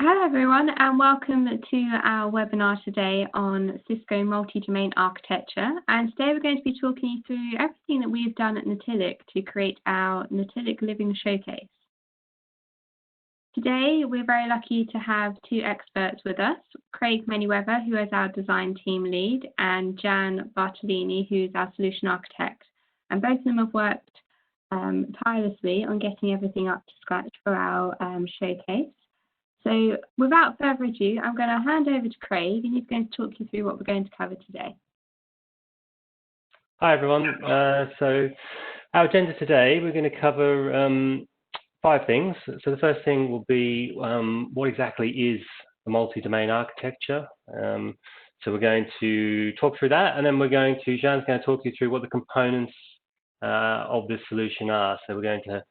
Hello everyone and welcome to our webinar today on Cisco Multi-Domain Architecture, and today we're going to be talking you through everything that we've done at Natilik to create our Natilik Living Showcase. Today we're very lucky to have two experts with us, Craig Manyweather, who is our design team lead, and Jan Bartolini, who's our solution architect, and both of them have worked tirelessly on getting everything up to scratch for our showcase. So without further ado, I'm going to hand over to Craig, and he's going to talk you through what we're going to cover today. Hi everyone. So our agenda today, we're going to cover 5 things. So the first thing will be what exactly is the multi-domain architecture. So we're going to talk through that, and then Jean's going to talk you through what the components of this solution are. So we're going to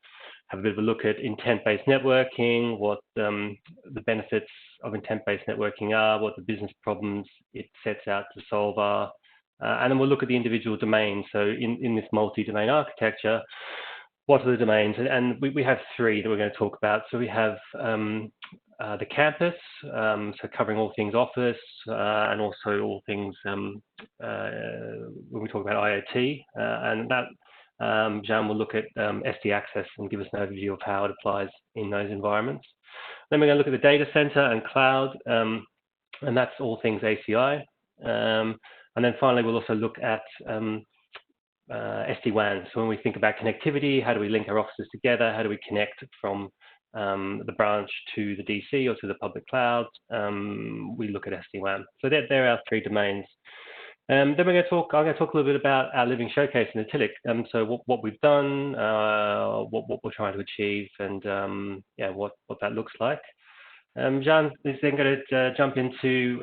have a bit of a look at intent-based networking, what the benefits of intent-based networking are, what the business problems it sets out to solve are, and then we'll look at the individual domains. So in this multi-domain architecture, what are the domains? And we have 3 that we're going to talk about. So we have the campus, so covering all things Office, and also all things when we talk about IoT, and that Jean will look at SD access and give us an overview of how it applies in those environments. Then we're going to look at the data center and cloud, and that's all things ACI. And then finally, we'll also look at SD-WAN. So when we think about connectivity, how do we link our offices together? How do we connect from the branch to the DC or to the public cloud? We look at SD-WAN. So they're our 3 domains. Then I'm going to talk a little bit about our living showcase in Natilik. So what we've done, what we're trying to achieve, and yeah, what that looks like. Jean is then going to jump into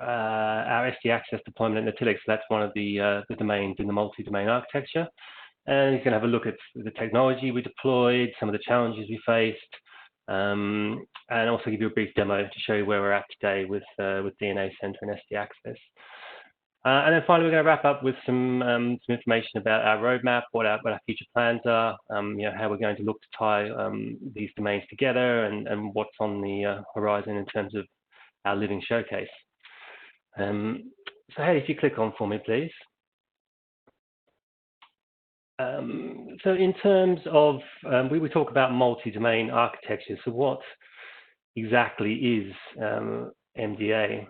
our SD access deployment at Natilik. So that's one of the domains in the multi-domain architecture. And he's going to have a look at the technology we deployed, some of the challenges we faced, and also give you a brief demo to show you where we're at today with DNA Center and SD access. And then finally, we're going to wrap up with some information about our roadmap, what our future plans are, how we're going to look to tie these domains together, and what's on the horizon in terms of our living showcase. So Haley, if you click on for me, please. So in terms of, we talk about multi-domain architecture. So what exactly is MDA?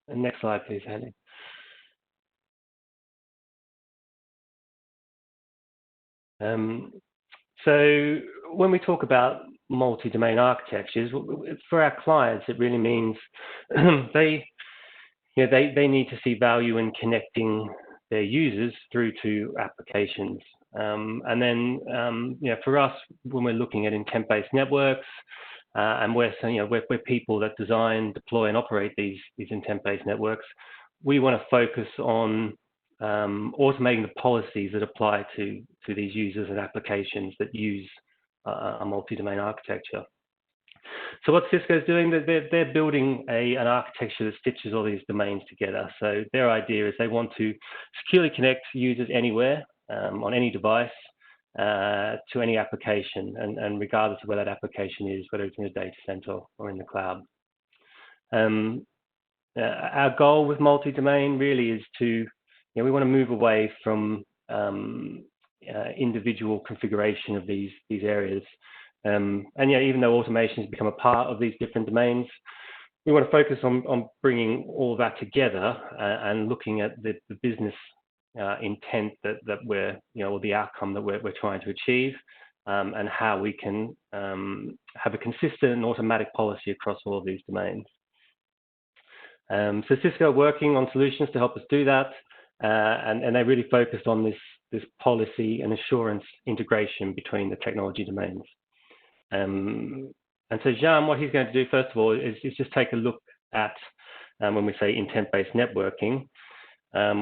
Next slide, please, Haley. So when we talk about multi-domain architectures, for our clients, it really means they need to see value in connecting their users through to applications. And then, for us, when we're looking at intent-based networks, and we're people that design, deploy, and operate these intent-based networks, we want to focus on automating the policies that apply to these users and applications that use a multi-domain architecture. So what Cisco's doing, they're building an architecture that stitches all these domains together. So their idea is they want to securely connect users anywhere, on any device, to any application, and regardless of where that application is, whether it's in a data center or in the cloud. Our goal with multi-domain really is to, we want to move away from individual configuration of these areas. And even though automation has become a part of these different domains, we want to focus on bringing all of that together and looking at the business intent that we're, or the outcome that we're trying to achieve, and how we can have a consistent and automatic policy across all of these domains. So Cisco are working on solutions to help us do that, and they're really focused on this policy and assurance integration between the technology domains. And so Jean, what he's going to do first of all is just take a look at when we say intent-based networking.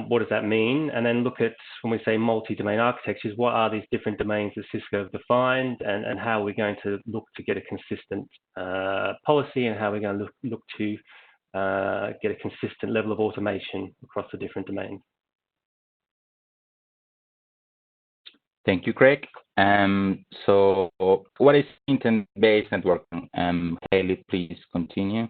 What does that mean? And then look at, when we say multi-domain architectures, what are these different domains that Cisco have defined, and how we're going to look to get a consistent policy, and how we're going to look to get a consistent level of automation across the different domains. Thank you, Craig. So what is intent-based networking? Haley, please continue.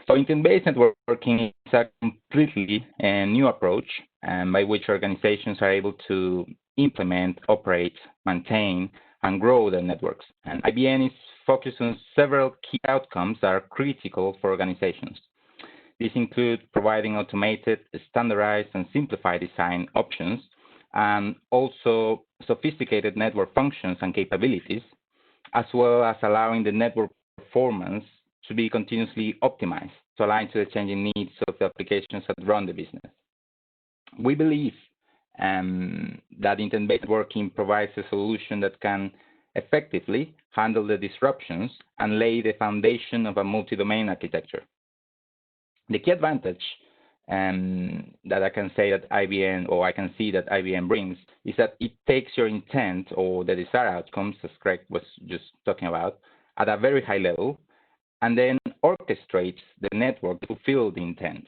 So intent-based networking is a completely new approach by which organizations are able to implement, operate, maintain, and grow their networks. And IBN is focused on several key outcomes that are critical for organizations. These include providing automated, standardized, and simplified design options, and also sophisticated network functions and capabilities, as well as allowing the network performance to be continuously optimized to align to the changing needs of the applications that run the business. We believe that intent-based working provides a solution that can effectively handle the disruptions and lay the foundation of a multi-domain architecture. The key advantage that I can say that IBM, or I can see that IBM brings, is that it takes your intent or the desired outcomes, as Craig was just talking about, at a very high level, and then orchestrates the network to fulfill the intent.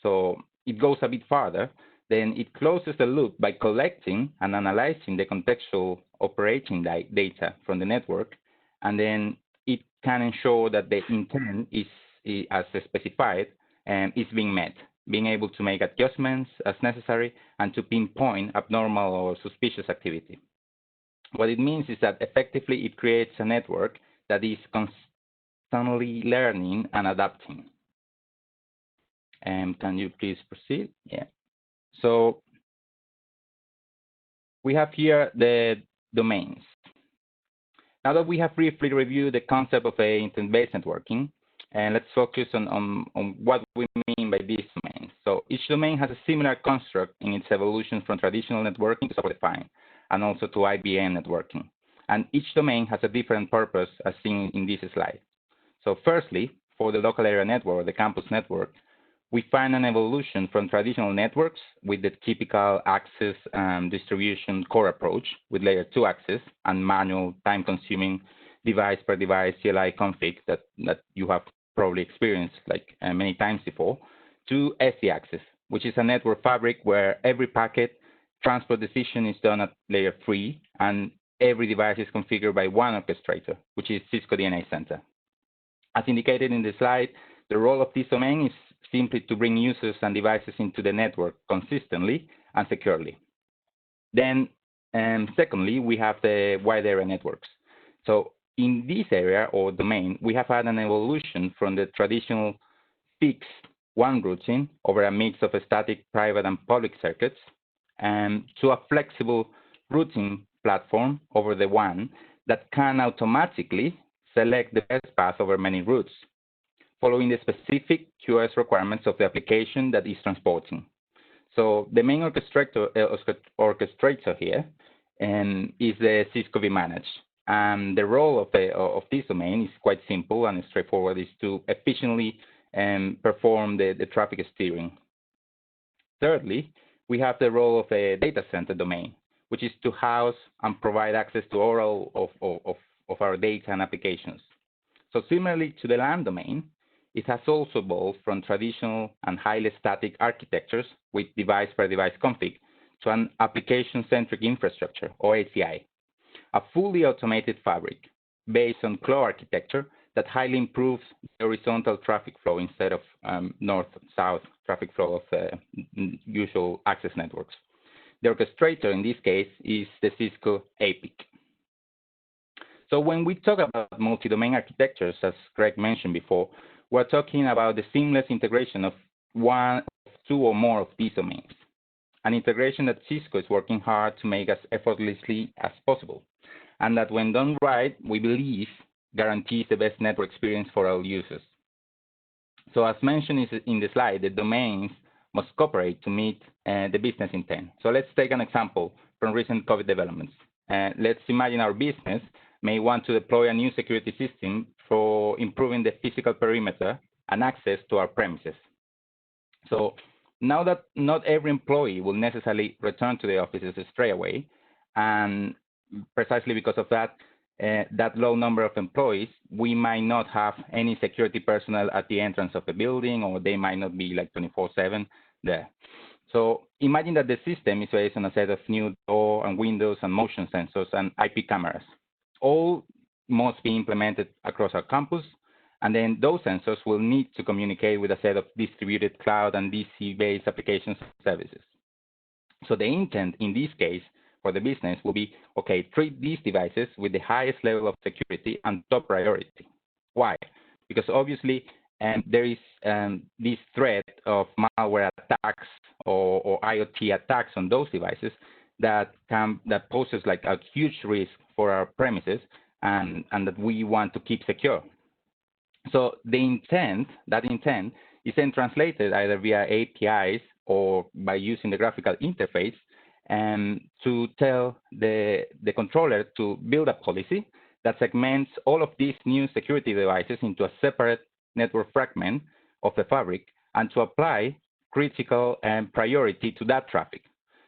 So it goes a bit farther. Then it closes the loop by collecting and analyzing the contextual operating data from the network, and then it can ensure that the intent is as specified is being met, being able to make adjustments as necessary and to pinpoint abnormal or suspicious activity. What it means is that effectively it creates a network that is constantly learning and adapting. Can you please proceed? Yeah. So we have here the domains. Now that we have briefly reviewed the concept of intent-based networking, and let's focus on what we mean by these domains. So each domain has a similar construct in its evolution from traditional networking to software-defined, and also to IBM networking. And each domain has a different purpose as seen in this slide. So firstly, for the local area network, or the campus network, we find an evolution from traditional networks with the typical access distribution core approach with layer 2 access and manual time-consuming device per device CLI config that you have probably experienced like many times before, to SD access, which is a network fabric where every packet transport decision is done at layer 3 and every device is configured by one orchestrator, which is Cisco DNA Center. As indicated in the slide, the role of this domain is simply to bring users and devices into the network consistently and securely. Then, secondly, we have the wide area networks. So in this area or domain, we have had an evolution from the traditional fixed one routing over a mix of static, private, and public circuits, to a flexible routing platform over the WAN that can automatically select the best path over many routes, following the specific QoS requirements of the application that is transporting. So the main orchestrator here is the Cisco vManage. And the role of this domain is quite simple and straightforward, is to efficiently perform the traffic steering. Thirdly, we have the role of a data center domain, which is to house and provide access to all of our data and applications. So similarly to the LAN domain, it has also evolved from traditional and highly static architectures with device per device config to an application-centric infrastructure, or ACI, a fully automated fabric based on CLO architecture that highly improves the horizontal traffic flow instead of north-south traffic flow of usual access networks. The orchestrator in this case is the Cisco APIC. So when we talk about multi-domain architectures, as Greg mentioned before, we're talking about the seamless integration of one, two, or more of these domains, an integration that Cisco is working hard to make as effortlessly as possible, and that when done right, we believe guarantees the best network experience for our users. So as mentioned in the slide, the domains must cooperate to meet the business intent. So let's take an example from recent COVID developments. Let's imagine our business may want to deploy a new security system for improving the physical perimeter and access to our premises. So now that not every employee will necessarily return to the offices straight away, and precisely because of that, that low number of employees, we might not have any security personnel at the entrance of the building, or they might not be like 24/7 there. So imagine that the system is based on a set of new door and windows and motion sensors and IP cameras. All must be implemented across our campus, and then those sensors will need to communicate with a set of distributed cloud and DC-based applications and services. So the intent in this case for the business will be, okay, treat these devices with the highest level of security and top priority. Why? Because obviously there is this threat of malware attacks or IoT attacks on those devices that poses like a huge risk for our premises and that we want to keep secure. So that intent is then translated either via APIs or by using the graphical interface to tell the controller to build a policy that segments all of these new security devices into a separate network fragment of the fabric and to apply critical priority to that traffic.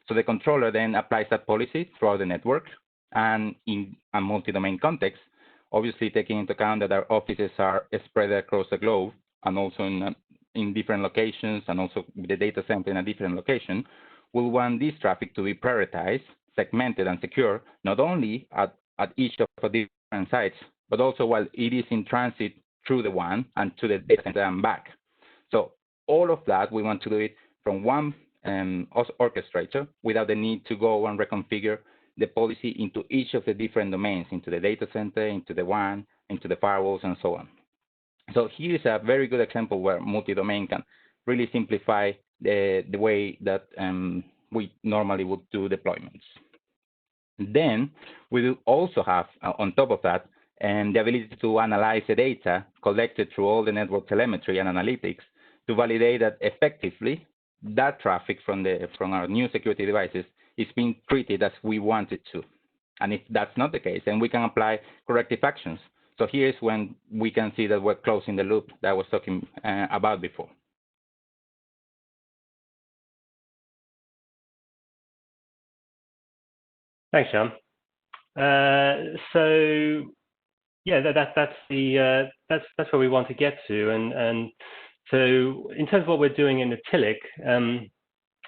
So the controller then applies that policy throughout the network, and in a multi-domain context, obviously taking into account that our offices are spread across the globe and also in different locations, and also with the data center in a different location, we'll want this traffic to be prioritized, segmented, and secure, not only at each of the different sites, but also while it is in transit through the WAN and to the data center and back. So all of that, we want to do it from one orchestrator without the need to go and reconfigure the policy into each of the different domains, into the data center, into the WAN, into the firewalls, and so on. So here is a very good example where multi-domain can really simplify the way that we normally would do deployments. Then we will also have, on top of that, the ability to analyze the data collected through all the network telemetry and analytics to validate that effectively that traffic from our new security devices is being treated as we want it to. And if that's not the case, then we can apply corrective actions. So here's when we can see that we're closing the loop that I was talking about before. Thanks, John. So yeah, that's where we want to get to, and so in terms of what we're doing in Natilik,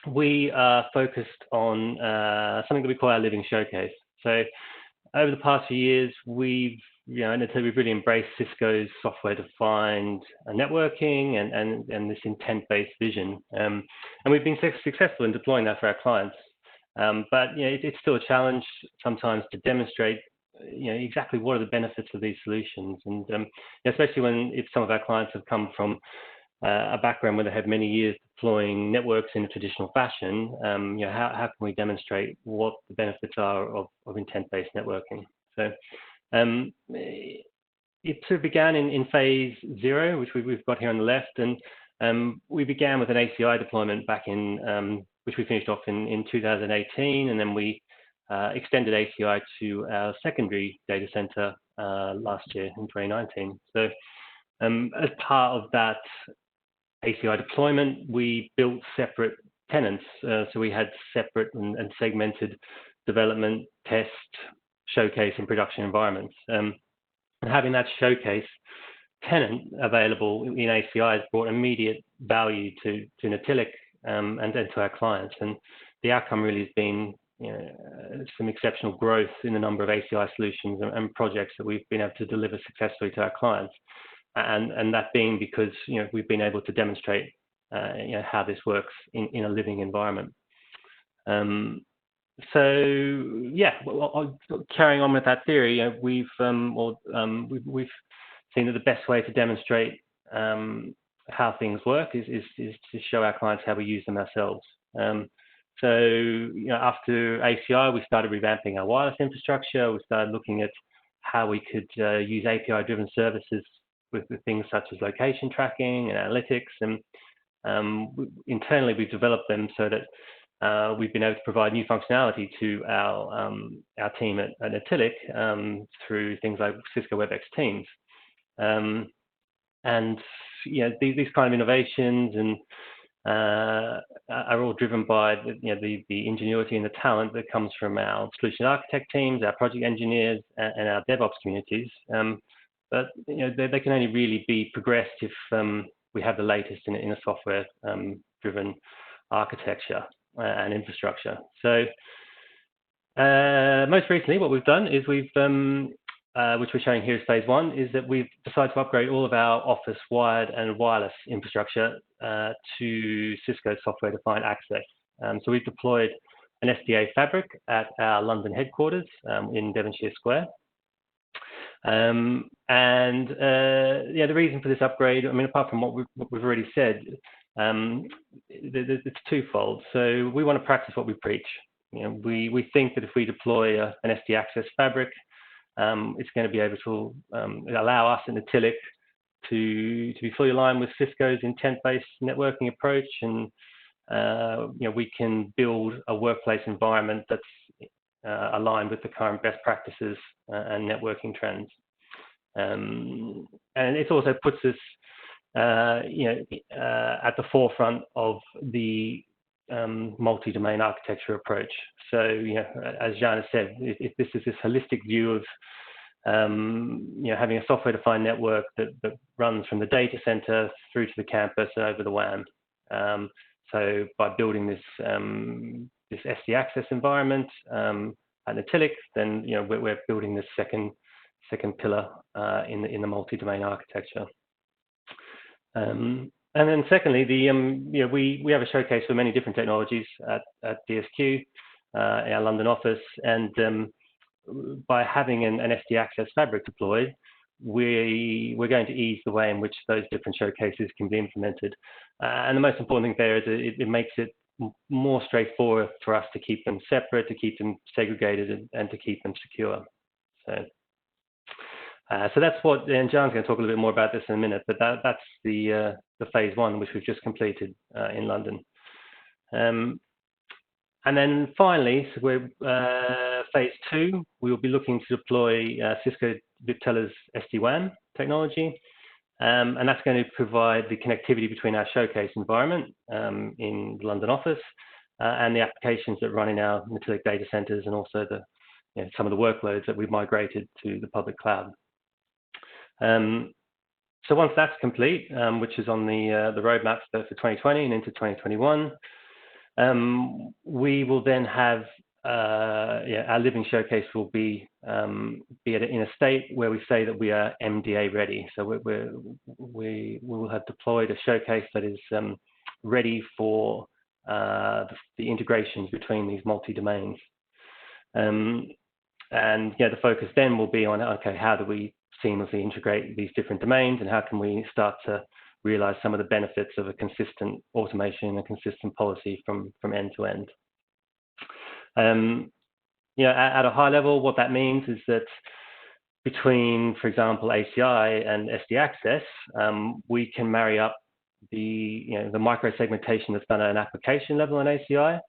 we are focused on something that we call our living showcase. So over the past few years, we've really embraced Cisco's software-defined networking and this intent-based vision, and we've been successful in deploying that for our clients. But it's still a challenge sometimes to demonstrate exactly what are the benefits of these solutions, and especially if some of our clients have come from a background where they have many years deploying networks in a traditional fashion. How can we demonstrate what the benefits are of intent-based networking? So it sort of began in phase 0, which we've got here on the left, and we began with an ACI deployment back in which we finished off in 2018, and then we extended ACI to our secondary data center last year in 2019. So as part of that ACI deployment, we built separate tenants. So we had separate and segmented development, test, showcase, and production environments. And having that showcase tenant available in ACI has brought immediate value to Natilik and then to our clients. And the outcome really has been some exceptional growth in the number of ACI solutions and projects that we've been able to deliver successfully to our clients. And that being because we've been able to demonstrate how this works in a living environment. So yeah, carrying on with that theory, we've seen that the best way to demonstrate how things work is to show our clients how we use them ourselves. So after ACI, we started revamping our wireless infrastructure. We started looking at how we could use API-driven services with things such as location tracking and analytics. And internally, we've developed them so that we've been able to provide new functionality to our team at Natilik through things like Cisco WebEx Teams. And these kind of innovations and are all driven by the ingenuity and the talent that comes from our solution architect teams, our project engineers, and our DevOps communities. But they can only really be progressed if we have the latest in a software driven architecture and infrastructure. So most recently, what we've done is we've, which we're showing here as phase one, is that we've decided to upgrade all of our office wired and wireless infrastructure to Cisco software-defined access. So we've deployed an SDA fabric at our London headquarters in Devonshire Square. Yeah, the reason for this upgrade, I mean, apart from what we've already said, it's twofold. So we want to practice what we preach. You know, we think that if we deploy an SD access fabric, it's going to be able to allow us in Natilik to be fully aligned with Cisco's intent-based networking approach, and you know, we can build a workplace environment that's aligned with the current best practices and networking trends. And it also puts us, you know, at the forefront of the multi-domain architecture approach. So, you know, as Jan has said, if this is this holistic view of, you know, having a software-defined network that runs from the data center through to the campus and over the WAN. So by building this this SD access environment at Natilik, then, you know, we're building this second pillar in the multi-domain architecture. And then secondly, the you know, we have a showcase for many different technologies at DSQ, in our London office, and by having an SD access fabric deployed, we're going to ease the way in which those different showcases can be implemented. And the most important thing there is it makes it more straightforward for us to keep them separate, to keep them segregated, and to keep them secure. So that's what, and John's going to talk a little bit more about this in a minute, but that's the phase one, which we've just completed in London. And then finally, so we're phase two, we will be looking to deploy Cisco Viptela's SD-WAN technology, and that's going to provide the connectivity between our showcase environment in the London office and the applications that run in our Natilik data centers, and also the, you know, some of the workloads that we've migrated to the public cloud. So once that's complete, which is on the roadmap for 2020 and into 2021, we will then have yeah, our living showcase will be in a state where we say that we are MDA ready. So we will have deployed a showcase that is ready for the integrations between these multi-domains. And yeah, the focus then will be on, okay, how do we seamlessly integrate these different domains, and how can we start to realize some of the benefits of a consistent automation and consistent policy from end to end. You know, at a high level, what that means is that between, for example, ACI and SD Access, we can marry up the, you know, the micro-segmentation that's done at an application level in ACI,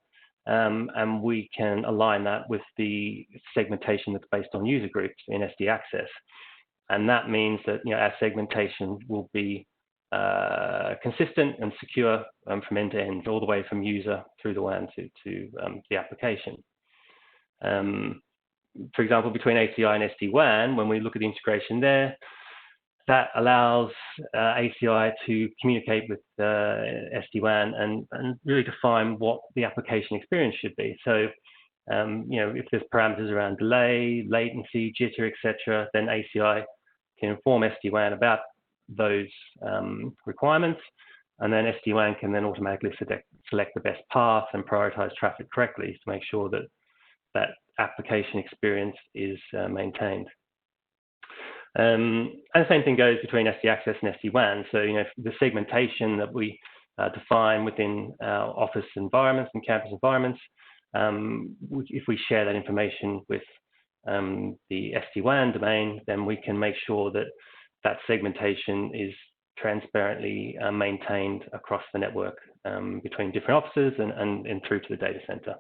and we can align that with the segmentation that's based on user groups in SD Access. And that means that, you know, our segmentation will be consistent and secure from end to end, all the way from user through the WAN to the application. For example, between ACI and SD-WAN, when we look at the integration there, that allows ACI to communicate with SD-WAN and really define what the application experience should be. So, you know, if there's parameters around delay, latency, jitter, etc., then ACI can inform SD-WAN about those requirements, and then SD-WAN can then automatically select the best path and prioritize traffic correctly to make sure that that application experience is maintained. And the same thing goes between SD Access and SD-WAN. So, you know, the segmentation that we define within our office environments and campus environments, if we share that information with the SD-WAN domain, then we can make sure that that segmentation is transparently maintained across the network between different offices and through to the data center.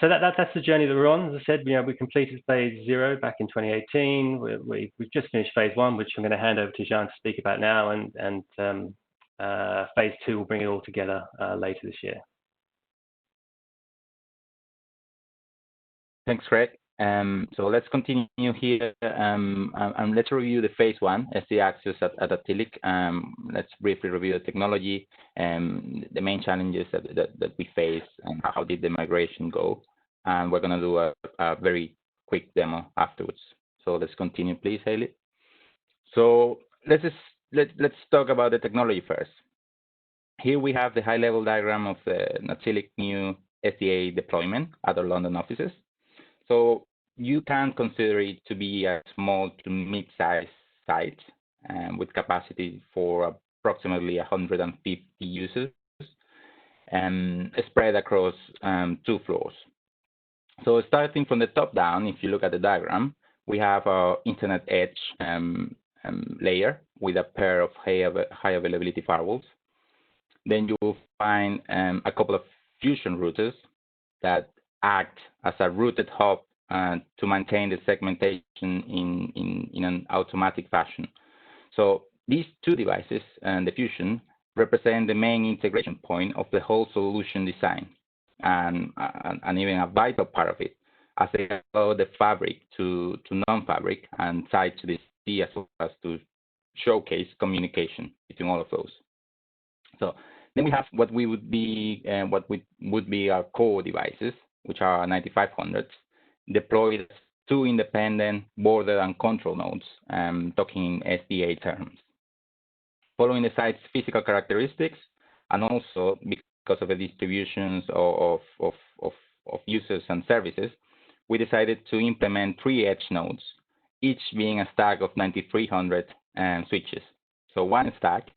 So that's the journey that we're on. As I said, you know, we completed phase 0 back in 2018. We've just finished phase 1, which I'm going to hand over to Jean to speak about now, and phase 2 will bring it all together later this year. Thanks, Craig. So let's continue here, and let's review the phase one, SD access at Natilik. Let's briefly review the technology, the main challenges that we face, and how did the migration go. And we're going to do a very quick demo afterwards. So let's continue, please, Haley. So let's talk about the technology first. Here we have the high-level diagram of the Natilik new SDA deployment at our London offices. So you can consider it to be a small to mid-sized site with capacity for approximately 150 users spread across 2 floors. So starting from the top down, if you look at the diagram, we have our Internet Edge layer with a pair of high availability firewalls. Then you will find a couple of fusion routers that act as a routed hub to maintain the segmentation in an automatic fashion. So these 2 devices and the fusion represent the main integration point of the whole solution design, and even a vital part of it, as they allow the fabric to non-fabric and side to the C, as well as to showcase communication between all of those. So then we have what would be our core devices, which are 9500s, deployed as 2 independent border and control nodes, talking in SDA terms. Following the site's physical characteristics, and also because of the distributions of users and services, we decided to implement 3 edge nodes, each being a stack of 9300 switches. So one stack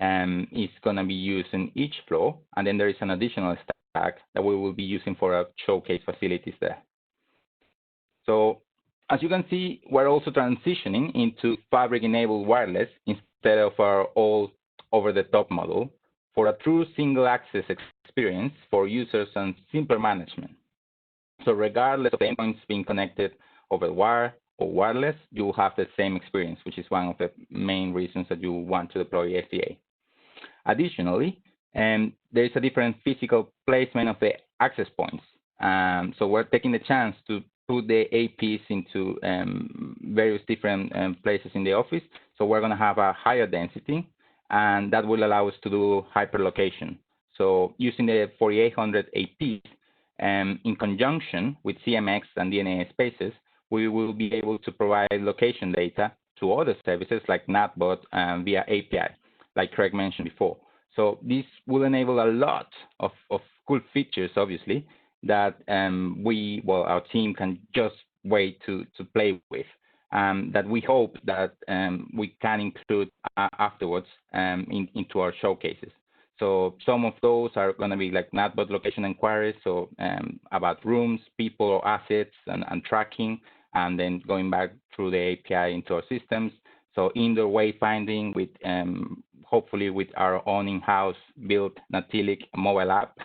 is going to be used in each floor, and then there is an additional stack that we will be using for our showcase facilities there. So as you can see, we're also transitioning into fabric-enabled wireless instead of our old over-the-top model for a true single-access experience for users and simpler management. So regardless of the endpoints being connected over wire or wireless, you will have the same experience, which is one of the main reasons that you want to deploy SDA. Additionally, there is a different physical placement of the access points. So we're taking the chance to put the APs into various different places in the office. So we're going to have a higher density, and that will allow us to do hyperlocation. So using the 4800 APs in conjunction with CMX and DNA spaces, we will be able to provide location data to other services like NatBot via API, like Craig mentioned before. So this will enable a lot of cool features, obviously, that our team can just wait to play with, that we hope that we can include afterwards into our showcases. So some of those are going to be like NatBot location inquiries, so about rooms, people, or assets, and tracking, and then going back through the API into our systems. So indoor wayfinding with hopefully with our own in-house built Natilik mobile app,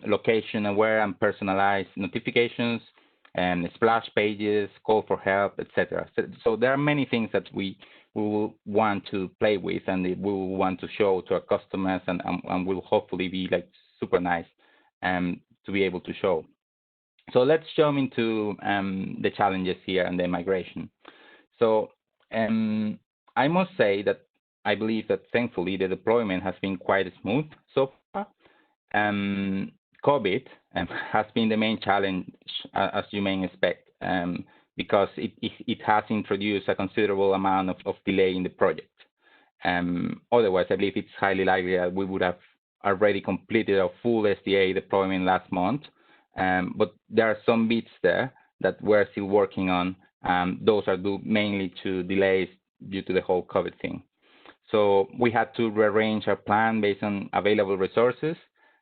location aware and personalized notifications, and splash pages, call for help, etc. So there are many things that we will want to play with, and we will want to show to our customers, and will hopefully be like super nice to be able to show. So let's jump into the challenges here and the migration. So I must say that I believe that thankfully the deployment has been quite smooth so far. COVID has been the main challenge, as you may expect, because it has introduced a considerable amount of delay in the project. Otherwise, I believe it's highly likely that we would have already completed a full SDA deployment last month. But there are some bits there that we're still working on. Those are due mainly to delays due to the whole COVID thing. So we had to rearrange our plan based on available resources.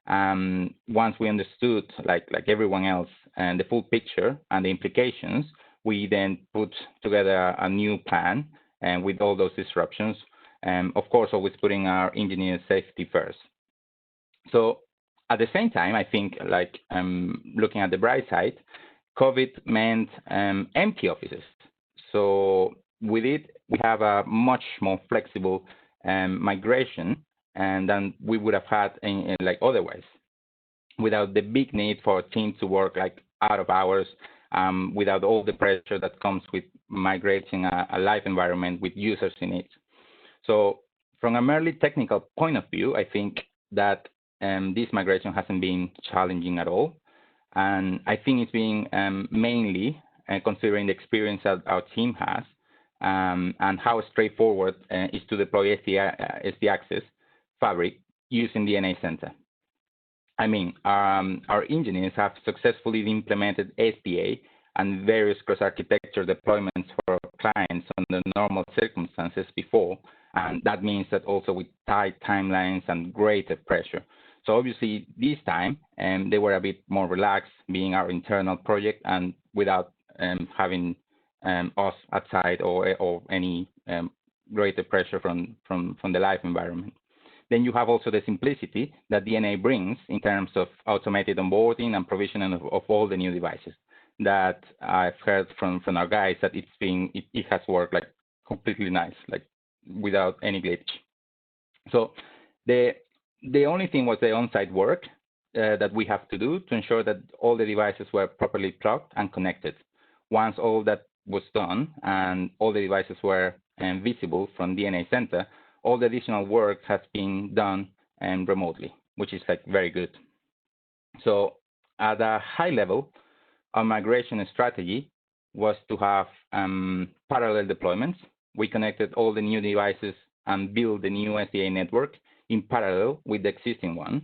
Once we understood, like everyone else, the full picture and the implications, we then put together a new plan and with all those disruptions, of course, always putting our engineers' safety first. So at the same time, I think, looking at the bright side, COVID meant empty offices. So with it, we have a much more flexible migration than we would have had like otherwise, without the big need for a team to work like out of hours, without all the pressure that comes with migrating a live environment with users in it. So from a merely technical point of view, I think that this migration hasn't been challenging at all. And I think it's being mainly considering the experience that our team has, and how straightforward is to deploy SD Access Fabric using DNA Center. I mean, our engineers have successfully implemented SDA and various cross-architecture deployments for clients under normal circumstances before, and that means that also with tight timelines and greater pressure. So obviously this time they were a bit more relaxed, being our internal project and without having us outside or any greater pressure from the live environment. Then you have also the simplicity that DNA brings in terms of automated onboarding and provisioning of all the new devices. That I've heard from our guys that it has worked like completely nice, like without any glitch. So the only thing was the on-site work that we have to do to ensure that all the devices were properly plugged and connected. Once all that was done and all the devices were visible from DNA Center, all the additional work has been done remotely, which is like very good. So at a high level, our migration strategy was to have parallel deployments. We connected all the new devices and built the new SDA network in parallel with the existing one.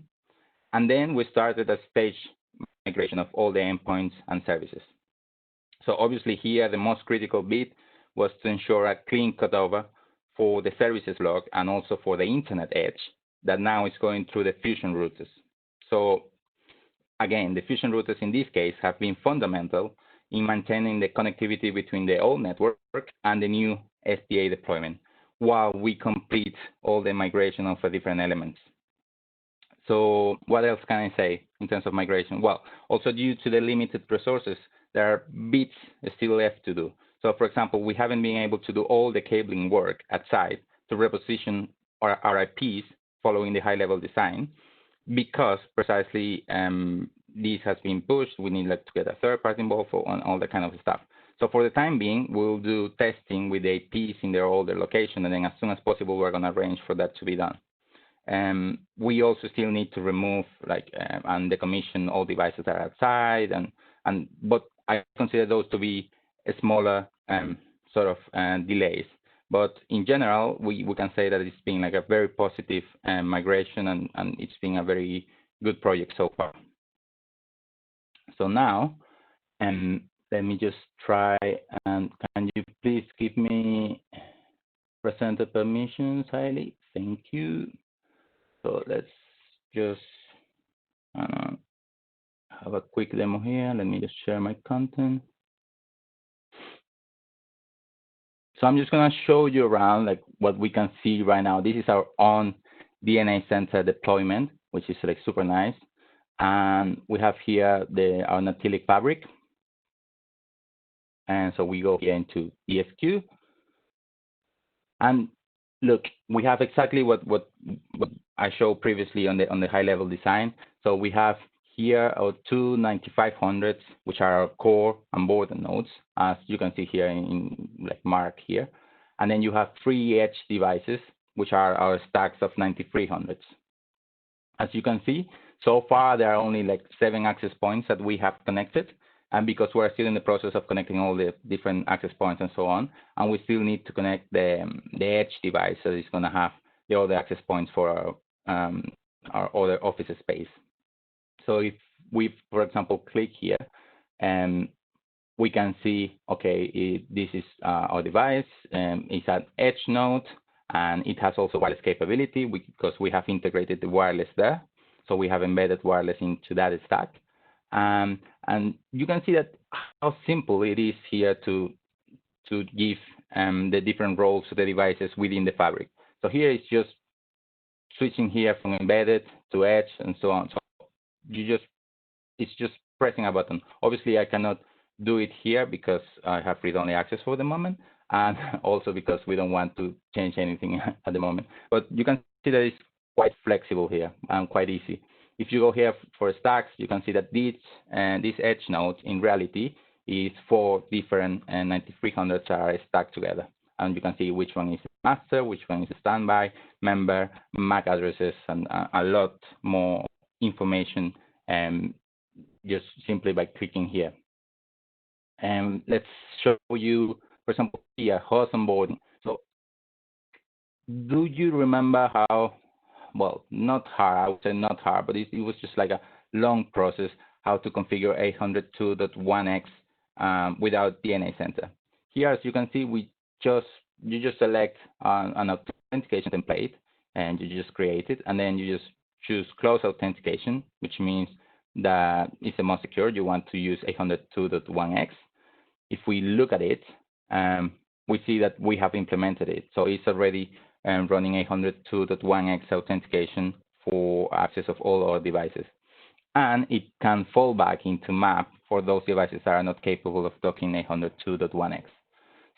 And then we started a stage migration of all the endpoints and services. So obviously here, the most critical bit was to ensure a clean cutover for the services log and also for the internet edge that now is going through the Fusion routers. So again, the Fusion routers in this case have been fundamental in maintaining the connectivity between the old network and the new SDA deployment while we complete all the migration of the different elements. So what else can I say in terms of migration? Well, also due to the limited resources, there are bits still left to do. So for example, we haven't been able to do all the cabling work at site to reposition our IPs following the high level design because precisely this has been pushed. We need like to get a third party involved on all that kind of stuff. So for the time being, we'll do testing with the IPs in their older location, and then as soon as possible, we're going to arrange for that to be done. We also still need to remove and decommission all devices that are outside, but I consider those to be smaller sort of delays. But in general, we can say that it's been like a very positive migration, and it's been a very good project so far. So now, let me just try, and can you please give me presenter permissions, Hailey? Thank you. So let's just have a quick demo here. Let me just share my content. So I'm just going to show you around like what we can see right now. This is our own DNA Center deployment, which is like super nice. And we have here our Natilik fabric. And so we go here into ESQ. And look, we have exactly what I showed previously on the high level design. So we have here our two 9500s, which are our core and border nodes, as you can see here in like mark here. And then you have 3 edge devices, which are our stacks of 9300s. As you can see, so far there are only like 7 access points that we have connected. And because we're still in the process of connecting all the different access points and so on, and we still need to connect the edge device that is going to have the other access points for our other office space. So if we, for example, click here, we can see, okay, this is our device. It's an edge node, and it has also wireless capability because we have integrated the wireless there. So we have embedded wireless into that stack. And you can see that how simple it is here to give the different roles to the devices within the fabric. So here it's just switching here from embedded to edge and so on. So it's just pressing a button. Obviously, I cannot do it here because I have read-only access for the moment, and also because we don't want to change anything at the moment. But you can see that it's quite flexible here and quite easy. if you go here for stacks, you can see that this edge node in reality is 4 different 9300s are stacked together. And you can see which one is master, which one is standby, member, MAC addresses, and a lot more information just simply by clicking here. And let's show you, for example, here, host onboarding. So do you remember how, well, not hard, I would say not hard, but it was just like a long process how to configure 802.1x without DNA Center. Here, as you can see, you just select an authentication template, and you just create it, and then you just choose close authentication, which means that it's the most secure. You want to use 802.1x. If we look at it, we see that we have implemented it. So it's already running 802.1x authentication for access of all our devices. And it can fall back into map for those devices that are not capable of docking 802.1x.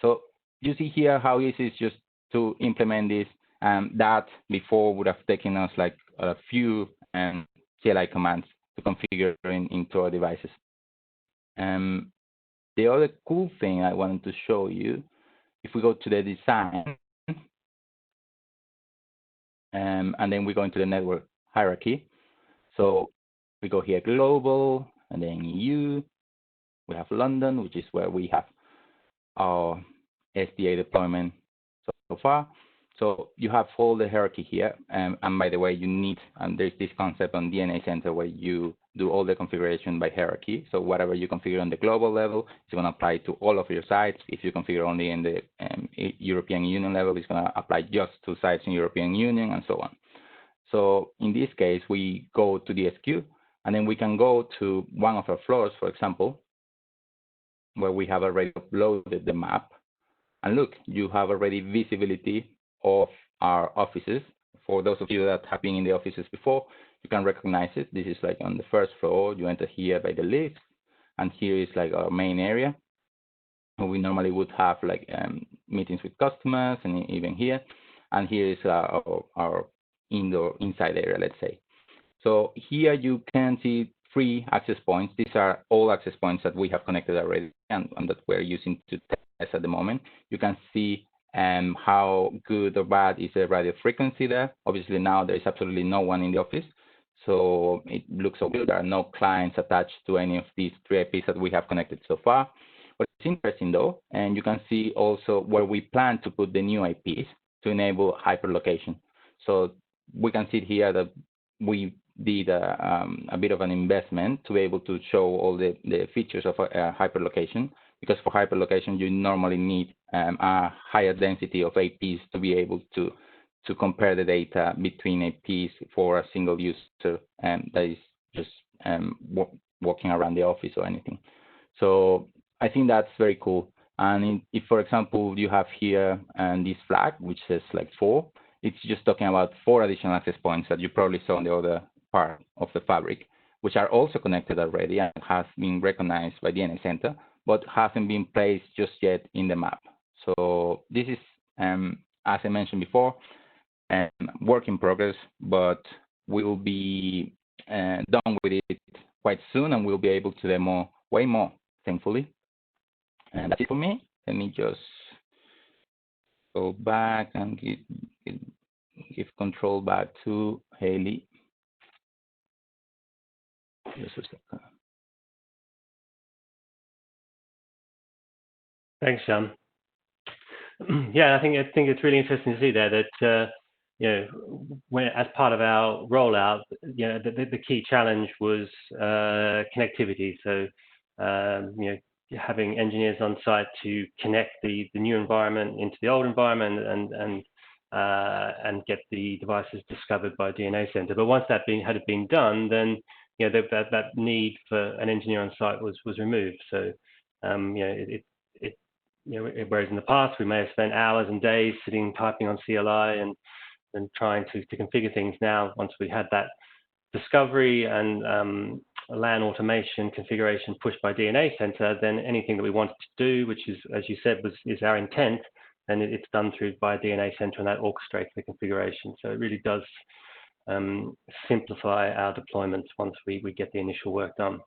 So you see here how easy it's just to implement this. That before would have taken us like a few CLI commands to configure into our devices. The other cool thing I wanted to show you, if we go to the design, and then we go into the network hierarchy. So we go here, global, and then EU. We have London, which is where we have our SDA deployment so far. So you have all the hierarchy here. And by the way, you need, and there's this concept on DNA Center where you do all the configuration by hierarchy. So whatever you configure on the global level, it's going to apply to all of your sites. If you configure only in the European Union level, it's going to apply just to sites in European Union and so on. So in this case, we go to the SQ, and then we can go to one of our floors, for example, where we have already uploaded the map. And look, you have already visibility of our offices. For those of you that have been in the offices before, you can recognize it. This is like on the first floor. You enter here by the lift, and here is like our main area. We normally would have like meetings with customers, and even here. And here is our inside area, let's say. So here you can see 3 access points. These are all access points that we have connected already and that we're using to test at the moment. You can see how good or bad is the radio frequency there. Obviously now there is absolutely no one in the office, so it looks so good. There are no clients attached to any of these 3 IPs that we have connected so far. What's interesting though, and you can see also where we plan to put the new IPs to enable hyperlocation. So we can see here that we did a bit of an investment to be able to show all the features of hyperlocation, because for hyperlocation you normally need a higher density of APs to be able to compare the data between APs for a single user that is just walking around the office or anything. So I think that's very cool. And if, for example, you have here this flag, which says like 4, it's just talking about 4 additional access points that you probably saw on the other part of the fabric, which are also connected already and have been recognized by DNA Center, but hasn't been placed just yet in the map. So this is, as I mentioned before, work in progress, but we will be done with it quite soon, and we'll be able to demo way more, thankfully. And that's it for me. Let me just go back and give control back to Haley. Just a second. Thanks, Jan. Yeah, I think it's really interesting to see there that you know, as part of our rollout, you know, the key challenge was connectivity. So you know, having engineers on site to connect the new environment into the old environment and get the devices discovered by DNA Center. But once that had been done, then you know that need for an engineer on site was removed. So you know, whereas in the past we may have spent hours and days sitting typing on CLI and trying to configure things. Now, once we had that discovery and LAN automation configuration pushed by DNA Center, then anything that we wanted to do, which is, as you said, is our intent, then it's done through by DNA Center, and that orchestrates the configuration. So it really does simplify our deployments once we get the initial work done.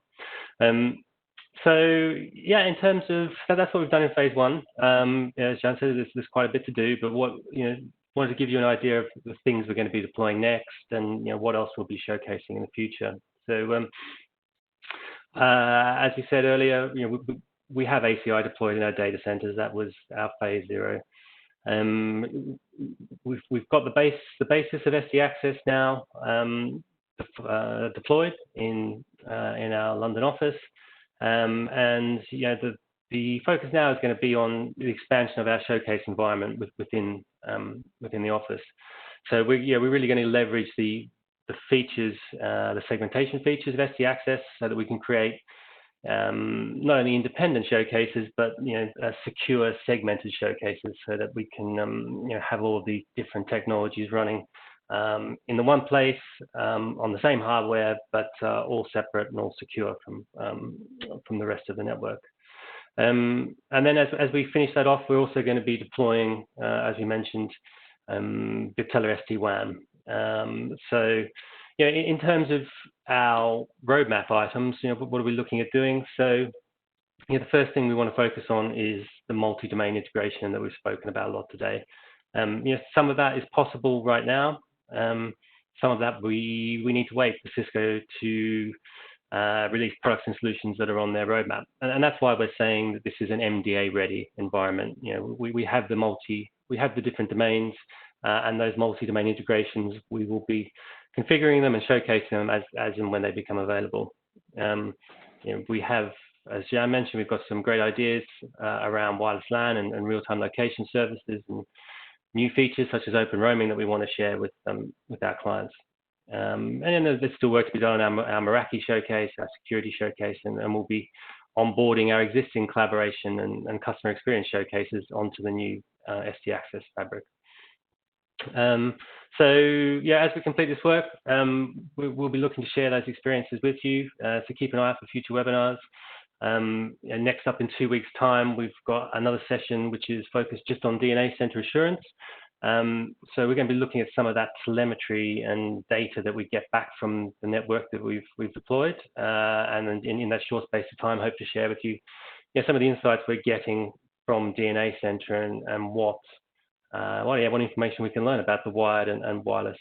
So yeah, in terms of that's what we've done in phase one. As Jan said, there's quite a bit to do, but what wanted to give you an idea of the things we're going to be deploying next, and what else we'll be showcasing in the future. So as we said earlier, we have ACI deployed in our data centers. That was our phase 0. We've got the basis of SD Access now deployed in our London office, and the focus now is going to be on the expansion of our showcase environment within the office. So we're really going to leverage the features, the segmentation features of SD Access, so that we can create not only independent showcases, but secure segmented showcases, so that we can have all of these different technologies running in the one place on the same hardware, but all separate and all secure from the rest of the network. And then as we finish that off, we're also going to be deploying, as we mentioned, Viptela SD-WAN. So in terms of our roadmap items, what are we looking at doing? So the first thing we want to focus on is the multi-domain integration that we've spoken about a lot today. Some of that is possible right now. Some of that we need to wait for Cisco to release products and solutions that are on their roadmap, and that's why we're saying that this is an MDA-ready environment. We have the different domains, and those multi-domain integrations, we will be configuring them and showcasing them as and when they become available. We have, as Jan mentioned, we've got some great ideas around wireless LAN and real-time location services, and new features such as open roaming that we want to share with our clients. And then there's still work to be done on our Meraki showcase, our security showcase, and we'll be onboarding our existing collaboration and customer experience showcases onto the new SD Access fabric. So yeah, as we complete this work, we'll be looking to share those experiences with you. So keep an eye out for future webinars. And next up in 2 weeks' time, we've got another session which is focused just on DNA center assurance. So we're going to be looking at some of that telemetry and data that we get back from the network that we've deployed, and in that short space of time, hope to share with you some of the insights we're getting from DNA center and what information we can learn about the wired and wireless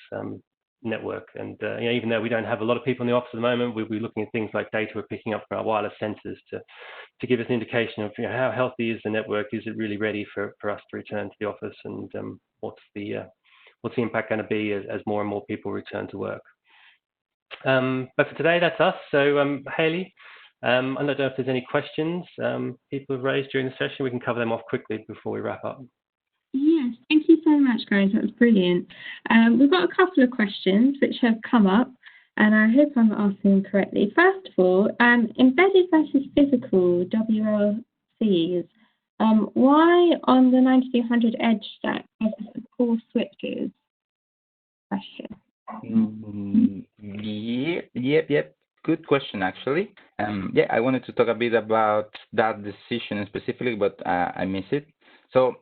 network. And even though we don't have a lot of people in the office at the moment, we'll be looking at things like data we're picking up from our wireless sensors to give us an indication of how healthy is the network. Is it really ready for us to return to the office, and what's the impact going to be as more and more people return to work. But for today, that's us. So Hayley, I don't know if there's any questions people have raised during the session. We can cover them off quickly before we wrap up. Yes, thank you so much, guys. That was brilliant. We've got a couple of questions which have come up, and I hope I'm asking them correctly. First of all, embedded versus physical WLCs. Why on the 9200 edge stack versus the core switches? Question. Yep. Good question, actually. I wanted to talk a bit about that decision specifically, but I missed it. So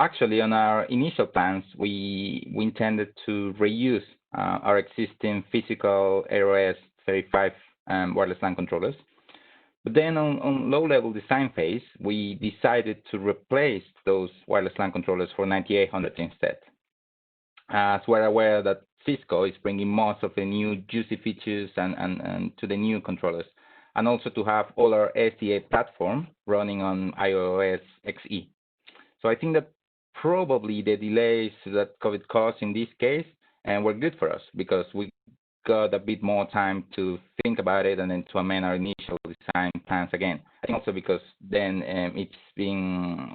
actually, on our initial plans, we intended to reuse our existing physical AOS 35 wireless LAN controllers. But then on low-level design phase, we decided to replace those wireless LAN controllers for 9800 instead. As we're aware that Cisco is bringing most of the new juicy features and to the new controllers, and also to have all our SDA platform running on iOS XE. So I think that probably the delays that COVID caused in this case were good for us, because we got a bit more time to think about it and then to amend our initial design plans again. I think also because then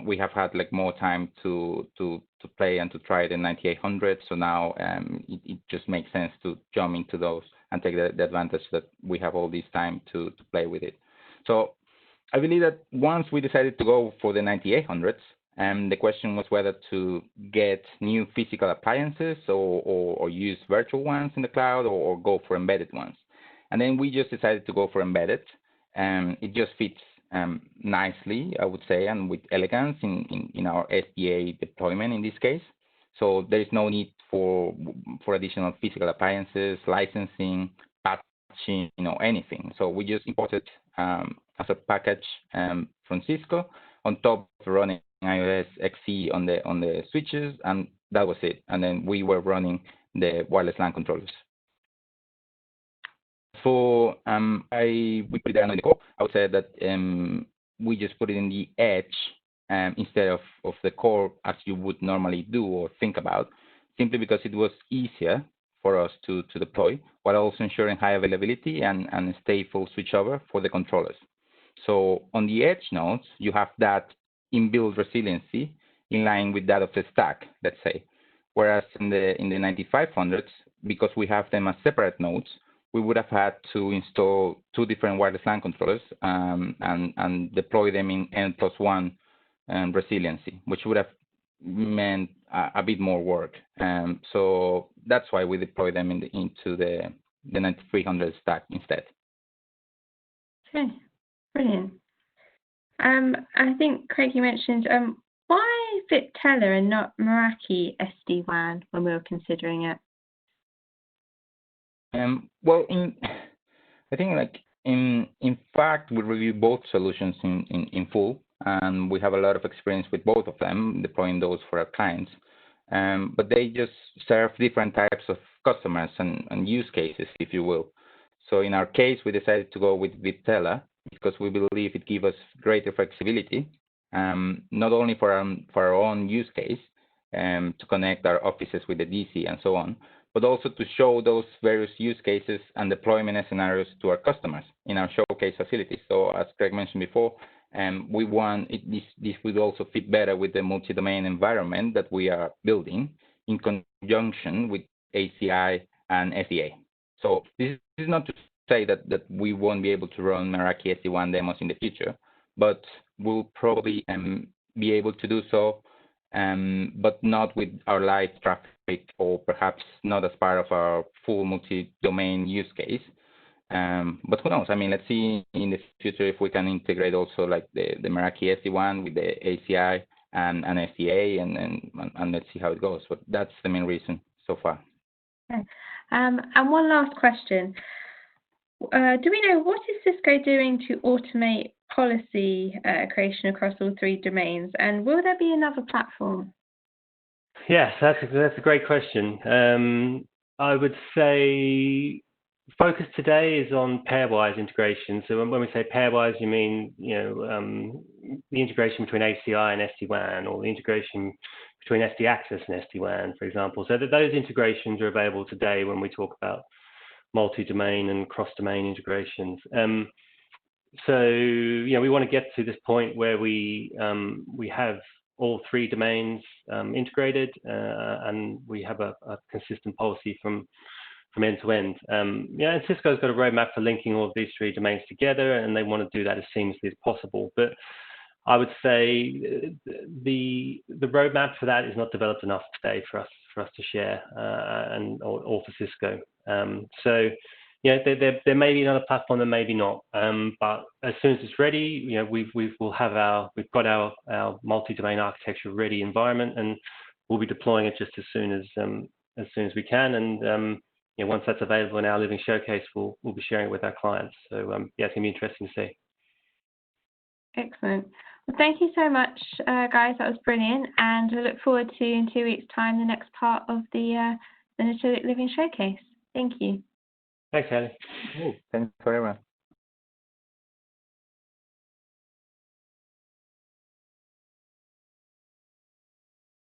we have had like more time to play and to try the 9800. So now it just makes sense to jump into those and take the advantage that we have all this time to play with it. So I believe that once we decided to go for the 9800s, the question was whether to get new physical appliances or use virtual ones in the cloud, or go for embedded ones. And then we just decided to go for embedded. It just fits nicely, I would say, and with elegance in our SDA deployment in this case. So there is no need for additional physical appliances, licensing, patching, anything. So we just imported as a package from Cisco on top of running iOS XE on the switches, and that was it. And then we were running the wireless LAN controllers. So we put it down in the core. I would say that we just put it in the edge instead of the core as you would normally do or think about, simply because it was easier for us to deploy, while also ensuring high availability and stateful switchover for the controllers. So on the edge nodes, you have that inbuilt resiliency in line with that of the stack, let's say. Whereas in the 9500s, because we have them as separate nodes, we would have had to install 2 different wireless LAN controllers and deploy them in N+1 resiliency, which would have meant a bit more work. So that's why we deploy them into the 9300 stack instead. Okay, brilliant. I think, Craig, you mentioned, why Viptela and not Meraki SD-WAN when we were considering it? Well, I think in fact, we review both solutions in full, and we have a lot of experience with both of them, deploying those for our clients. But they just serve different types of customers and use cases, if you will. So in our case, we decided to go with Viptela because we believe it gives us greater flexibility, not only for our own use case, to connect our offices with the DC and so on, but also to show those various use cases and deployment scenarios to our customers in our showcase facilities. So as Craig mentioned before, we want this would also fit better with the multi-domain environment that we are building in conjunction with ACI and SDA. So this is not to say that we won't be able to run Meraki SD-WAN demos in the future, but we'll probably be able to do so, but not with our live traffic, or perhaps not as part of our full multi-domain use case. But who knows? I mean, let's see in the future if we can integrate also like the Meraki SD-WAN with the ACI and SDA, and let's see how it goes. But that's the main reason so far. Okay. And one last question. Do we know what is Cisco doing to automate policy creation across all 3 domains, and will there be another platform? Yes, that's a great question. I would say focus today is on pairwise integration. So when we say pairwise, you mean the integration between ACI and SD-WAN, or the integration between SD Access and SD-WAN, for example. So that those integrations are available today when we talk about multi-domain and cross-domain integrations. So we want to get to this point where we have all 3 domains integrated, and we have a consistent policy from end to end. And Cisco's got a roadmap for linking all of these 3 domains together, and they want to do that as seamlessly as possible. But I would say the roadmap for that is not developed enough today for us to share, or for Cisco. So there may be another platform, there may be not. But as soon as it's ready, we've got our multi-domain architecture ready environment, and we'll be deploying it just as soon as we can. And once that's available in our living showcase, we'll be sharing it with our clients. So it's gonna be interesting to see. Excellent. Well, thank you so much, guys. That was brilliant, and I look forward to, in 2 weeks' time, the next part of the Natilik Living Showcase. Thank you. Thanks, Ellie. Thanks for everyone.